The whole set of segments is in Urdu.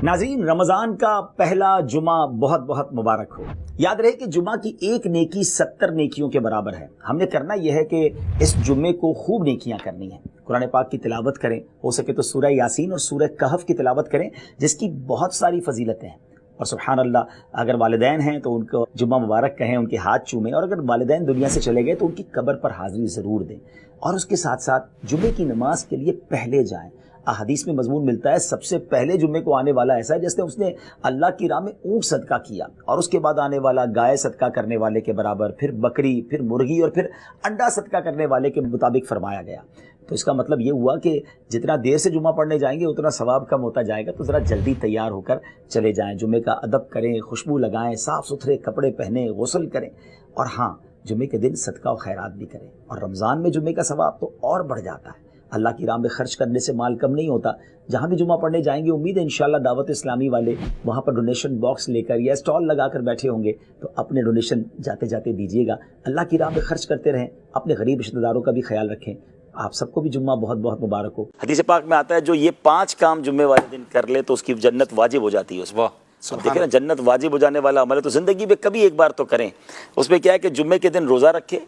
ناظرین، رمضان کا پہلا جمعہ بہت بہت مبارک ہو۔ یاد رہے کہ جمعہ کی ایک نیکی 70 نیکیوں کے برابر ہے۔ ہم نے کرنا یہ ہے کہ اس جمعے کو خوب نیکیاں کرنی ہیں، قرآن پاک کی تلاوت کریں، ہو سکے تو سورہ یاسین اور سورہ کہف کی تلاوت کریں جس کی بہت ساری فضیلتیں ہیں۔ اور سبحان اللہ، اگر والدین ہیں تو ان کو جمعہ مبارک کہیں، ان کے ہاتھ چومیں، اور اگر والدین دنیا سے چلے گئے تو ان کی قبر پر حاضری ضرور دیں، اور اس کے ساتھ ساتھ جمعے کی نماز کے لیے پہلے جائیں۔ احادیث میں مضمون ملتا ہے سب سے پہلے جمعے کو آنے والا ایسا ہے جیسے اس نے اللہ کی راہ میں اونٹ صدقہ کیا، اور اس کے بعد آنے والا گائے صدقہ کرنے والے کے برابر، پھر بکری، پھر مرغی، اور پھر انڈا صدقہ کرنے والے کے مطابق فرمایا گیا۔ تو اس کا مطلب یہ ہوا کہ جتنا دیر سے جمعہ پڑھنے جائیں گے اتنا ثواب کم ہوتا جائے گا، تو ذرا جلدی تیار ہو کر چلے جائیں، جمعے کا ادب کریں، خوشبو لگائیں، صاف ستھرے کپڑے پہنیں، غسل کریں، اور ہاں، جمعے کے دن صدقہ و خیرات بھی کریں۔ اور رمضان میں جمعے کا ثواب تو اور بڑھ جاتا ہے۔ اللہ کی راہ میں خرچ کرنے سے مال کم نہیں ہوتا۔ جہاں بھی جمعہ پڑھنے جائیں گے، امید ہے انشاءاللہ دعوت اسلامی والے وہاں پر ڈونیشن باکس لے کر یا اسٹال لگا کر بیٹھے ہوں گے، تو اپنے ڈونیشن جاتے جاتے دیجیے گا۔ اللہ کی راہ میں خرچ کرتے رہیں، اپنے غریب رشتہ داروں کا بھی خیال رکھیں۔ آپ سب کو بھی جمعہ بہت بہت مبارک ہو۔ حدیث پاک میں آتا ہے جو یہ 5 کام جمعے والے دن کر لے تو اس کی جنت واجب ہو جاتی ہے۔ اس دیکھیں نا، جنت واجب ہو جانے والا عمل ہے، تو زندگی میں کبھی ایک بار تو کریں۔ اس میں کیا ہے کہ جمعے کے دن روزہ رکھے،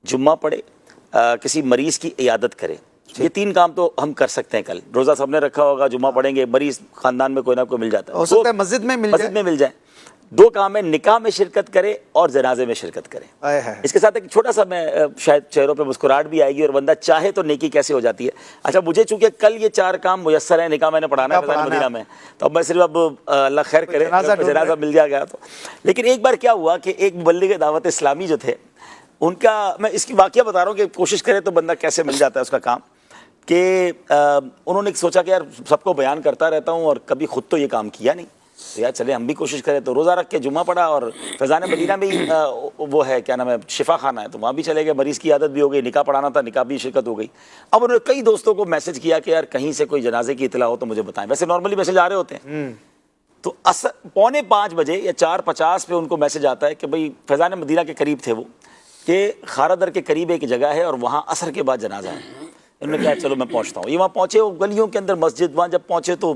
جمعہ پڑھے، کسی مریض کی عیادت کرے۔ یہ 3 کام تو ہم کر سکتے ہیں۔ کل روزہ سب نے رکھا ہوگا، جمعہ پڑھیں گے، مریض خاندان میں کوئی نہ کوئی مل جاتا ہے، ہو سکتا ہے مسجد میں مل جائے۔ 2 کام ہے، نکاح میں شرکت کرے اور جنازے میں شرکت کرے۔ اس کے ساتھ ایک چھوٹا سا، میں شاید چہروں پہ مسکراہٹ بھی آئے گی اور بندہ چاہے تو نیکی کیسے ہو جاتی ہے۔ اچھا، مجھے چونکہ کل یہ 4 کام میسر ہیں، نکاح میں نے پڑھانا ہے فضائل مدینہ میں، تو اب میں صرف اب اللہ خیر کرے جنازہ مل جائے گا تو۔ لیکن ایک بار کیا ہوا کہ ایک مبلغ دعوت اسلامی جو تھے، ان کا میں اس کی واقعہ بتا رہا ہوں کہ کوشش کرے تو بندہ کیسے مل جاتا ہے اس کا کام، کہ انہوں نے سوچا کہ یار سب کو بیان کرتا رہتا ہوں اور کبھی خود تو یہ کام کیا نہیں، تو یار چلے ہم بھی کوشش کریں۔ تو روزہ رکھ کے جمعہ پڑھا، اور فیضان مدینہ میں وہ ہے کیا نام ہے، شفا خانہ ہے، تو وہاں بھی چلے گئے، مریض کی عادت بھی ہو گئی، نکاح پڑھانا تھا، نکاح بھی شرکت ہو گئی۔ اب انہوں نے کئی دوستوں کو میسج کیا کہ یار کہیں سے کوئی جنازے کی اطلاع ہو تو مجھے بتائیں۔ ویسے نارملی میسج آ رہے ہوتے ہیں، تو 4:45 بجے یا 4:50 پہ ان کو میسج آتا ہے کہ بھائی فیضان مدینہ کے قریب تھے وہ، کہ خاردر کے قریب ایک جگہ ہے اور وہاں عصر کے بعد جنازہ ہے۔ انہوں نے کہا چلو میں پہنچتا ہوں۔ یہ وہاں پہنچے، وہ گلیوں کے اندر مسجد، وہاں جب پہنچے تو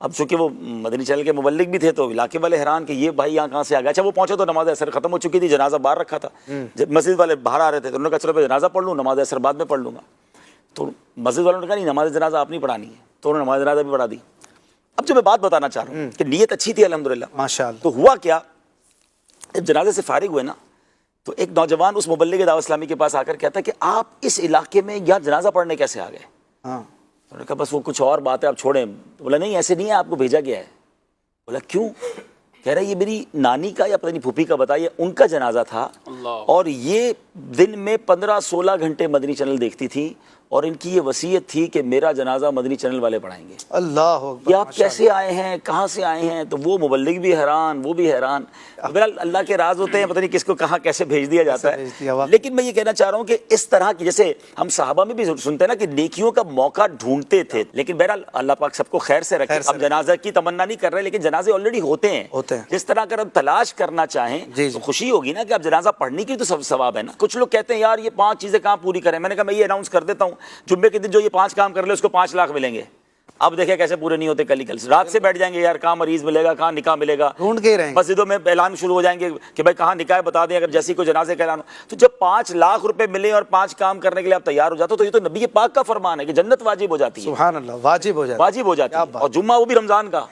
اب چونکہ وہ مدنی چینل کے مبلغ بھی تھے تو علاقے والے حیران کہ یہ بھائی یہاں کہاں سے آ گیا۔ اچھا، وہ پہنچے تو نماز عصر ختم ہو چکی تھی، جنازہ باہر رکھا تھا، جب مسجد والے باہر آ رہے تھے تو انہوں نے کہا چلو میں جنازہ پڑھ لوں، نماز عصر بعد میں پڑھ لوں گا۔ تو مسجد والوں نے کہا نہیں، نماز جنازہ آپ نہیں پڑھانی ہے، تو انہوں نے نماز جنازہ بھی پڑھا دی۔ اب جو میں بات بتانا چاہ رہا ہوں کہ نیت اچھی تھی الحمدللہ، ماشاءاللہ۔ تو ہوا کیا، جب جنازے سے فارغ ہوئے نا، تو ایک نوجوان اس مبلغ دعوت اسلامی کے پاس آ کر کہتا ہے کہ آپ اس علاقے میں یہاں جنازہ پڑھنے کیسے آ گئے؟ انہوں نے کہا بس وہ کچھ اور بات ہے، آپ چھوڑیں۔ بولا نہیں ایسے نہیں ہے، آپ کو بھیجا گیا ہے۔ بولا کیوں؟ کہہ رہا ہے یہ میری نانی کا یا پتہ نہیں پھوپھی کا بتائیے، ان کا جنازہ تھا، اور یہ دن میں 15-16 گھنٹے مدنی چینل دیکھتی تھی، اور ان کی یہ وصیت تھی کہ میرا جنازہ مدنی چینل والے پڑھائیں گے۔ اللہ یہ آپ کیسے آئے ہیں، کہاں سے آئے ہیں؟ تو وہ مبلغ بھی حیران، وہ بھی حیران۔ بہرحال اللہ کے راز ہوتے ہیں، پتہ نہیں کس کو کہاں کیسے بھیج دیا جاتا ہے۔ لیکن میں یہ کہنا چاہ رہا ہوں کہ اس طرح کی، جیسے ہم صحابہ میں بھی سنتے ہیں نا کہ نیکیوں کا موقع ڈھونڈتے تھے، لیکن بہرحال اللہ پاک سب کو خیر سے رکھے۔ ہم جنازہ کی تمنا نہیں کر رہے، لیکن جنازے آلریڈی ہوتے ہیں۔ جس طرح اگر ہم تلاش کرنا چاہیں تو خوشی ہوگی نا کہ آپ جنازہ پڑھنے کی تو سب ثواب ہے نا۔ کچھ لوگ کہتے ہیں یار یہ 5 چیزیں کہاں پوری کریں، میں نے کہا میں یہ اناؤنس کر دیتا ہوں، جمعے کے دن جو یہ 5 کام کر لے اس کو 5 لاکھ ملیں گے۔ اب دیکھیں کیسے پورے نہیں ہوتے، کل رات سے بیٹھ جائیں گے، یار کہاں مریض ملے گا، کہاں نکاح ملے گا، ڈھونڈ کے رہیں گے، مسجدوں میں اعلان شروع ہو جائیں گے کہ بھائی کہاں نکاح بتا دیں، اگر جیسی کوئی جنازے کا اعلان ہو۔ تو جب 5 لاکھ روپے ملے اور 5 کام کرنے کے لیے آپ تیار ہو جاتے ہو، تو یہ تو نبی پاک کا فرمان ہے کہ جنت واجب ہو جاتی ہے۔ سبحان اللہ، واجب ہو جاتی ہے، اور جمعہ وہ بھی رمضان کا۔